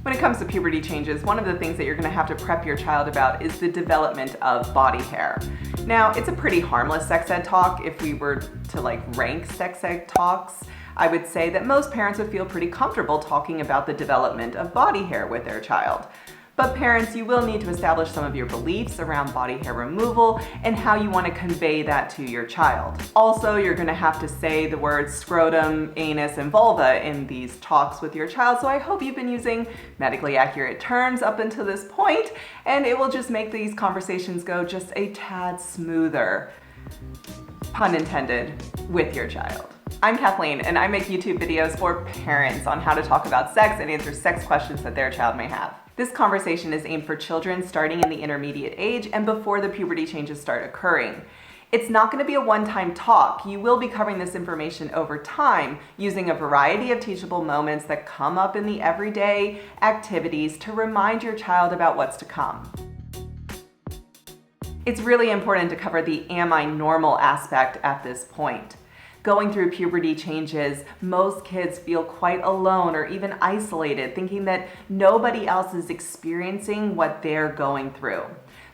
When it comes to puberty changes, one of the things that you're going to have to prep your child about is the development of body hair. Now, it's a pretty harmless sex ed talk. If we were to rank sex ed talks, I would say that most parents would feel pretty comfortable talking about the development of body hair with their child. But parents, you will need to establish some of your beliefs around body hair removal and how you want to convey that to your child. Also, you're going to have to say the words scrotum, anus, and vulva in these talks with your child, so I hope you've been using medically accurate terms up until this point, and it will just make these conversations go just a tad smoother, pun intended, with your child. I'm Kathleen, and I make YouTube videos for parents on how to talk about sex and answer sex questions that their child may have. This conversation is aimed for children starting in the intermediate age and before the puberty changes start occurring. It's not going to be a one-time talk. You will be covering this information over time using a variety of teachable moments that come up in the everyday activities to remind your child about what's to come. It's really important to cover the am I normal aspect at this point. Going through puberty changes, most kids feel quite alone or even isolated, thinking that nobody else is experiencing what they're going through.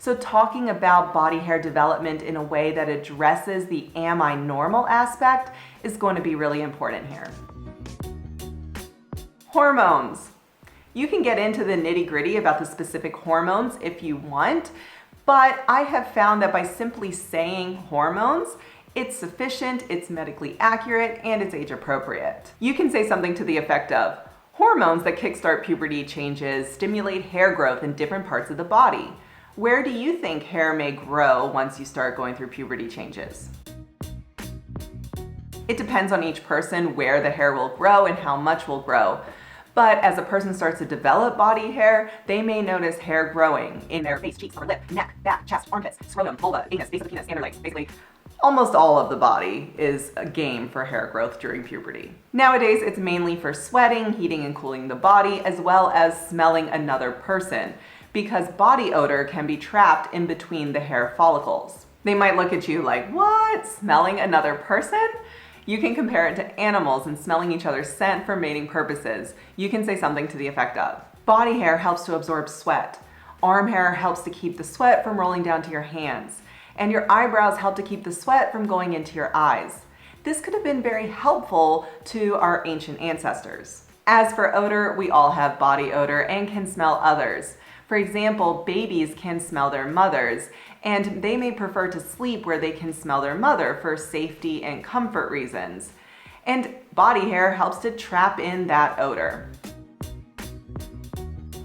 So talking about body hair development in a way that addresses the am I normal aspect is going to be really important here. Hormones. You can get into the nitty-gritty about the specific hormones if you want, but I have found that by simply saying hormones, it's sufficient, it's medically accurate, and it's age appropriate. You can say something to the effect of, hormones that kickstart puberty changes stimulate hair growth in different parts of the body. Where do you think hair may grow once you start going through puberty changes? It depends on each person where the hair will grow and how much will grow. But as a person starts to develop body hair, they may notice hair growing in their face, cheeks, or lip, neck, back, chest, armpits, scrotum, vulva, anus, base of the penis, and their legs. Basically, almost all of the body is a game for hair growth during puberty. Nowadays, it's mainly for sweating, heating and cooling the body, as well as smelling another person, because body odor can be trapped in between the hair follicles. They might look at you like, what? Smelling another person? You can compare it to animals and smelling each other's scent for mating purposes. You can say something to the effect of, body hair helps to absorb sweat. Arm hair helps to keep the sweat from rolling down to your hands. And your eyebrows help to keep the sweat from going into your eyes. This could have been very helpful to our ancient ancestors. As for odor, we all have body odor and can smell others. For example, babies can smell their mothers, and they may prefer to sleep where they can smell their mother for safety and comfort reasons. And body hair helps to trap in that odor.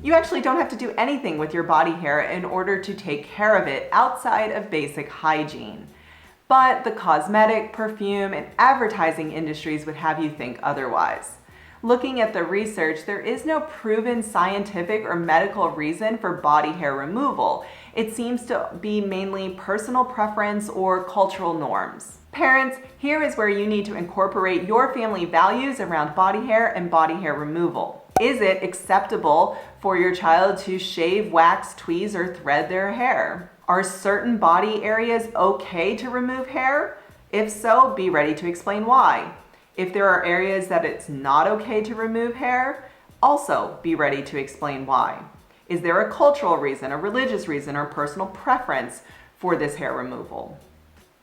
You actually don't have to do anything with your body hair in order to take care of it outside of basic hygiene. But the cosmetic, perfume, and advertising industries would have you think otherwise. Looking at the research, there is no proven scientific or medical reason for body hair removal. It seems to be mainly personal preference or cultural norms. Parents, here is where you need to incorporate your family values around body hair and body hair removal. Is it acceptable for your child to shave, wax, tweeze, or thread their hair? Are certain body areas okay to remove hair? If so, be ready to explain why. If there are areas that it's not okay to remove hair, also be ready to explain why. Is there a cultural reason, a religious reason, or personal preference for this hair removal,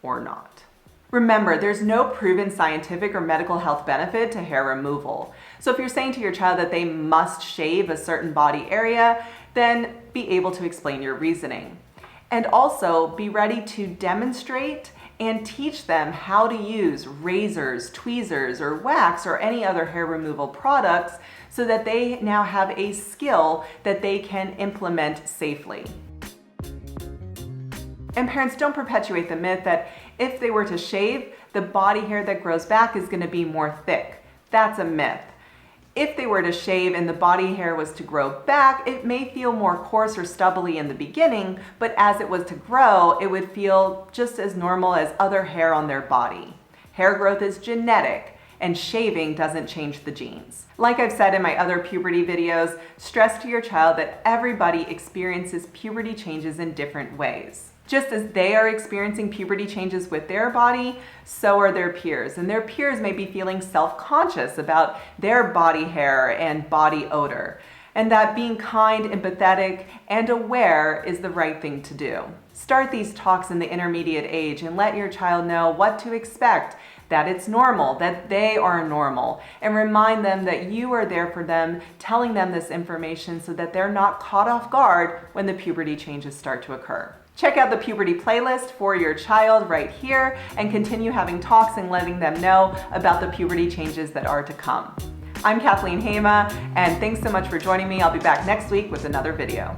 or not? Remember, there's no proven scientific or medical health benefit to hair removal. So if you're saying to your child that they must shave a certain body area, then be able to explain your reasoning. And also be ready to demonstrate and teach them how to use razors, tweezers, or wax, or any other hair removal products so that they now have a skill that they can implement safely. And parents, don't perpetuate the myth that if they were to shave, the body hair that grows back is going to be more thick. That's a myth. If they were to shave and the body hair was to grow back, it may feel more coarse or stubbly in the beginning, but as it was to grow, it would feel just as normal as other hair on their body. Hair growth is genetic, and shaving doesn't change the genes. Like I've said in my other puberty videos, stress to your child that everybody experiences puberty changes in different ways. Just as they are experiencing puberty changes with their body, so are their peers. And their peers may be feeling self-conscious about their body hair and body odor. and that being kind, empathetic, and aware is the right thing to do. Start these talks in the intermediate age and let your child know what to expect, that it's normal, that they are normal, and remind them that you are there for them, telling them this information so that they're not caught off guard when the puberty changes start to occur. Check out the puberty playlist for your child right here and continue having talks and letting them know about the puberty changes that are to come. I'm Kathleen Hema, and thanks so much for joining me. I'll be back next week with another video.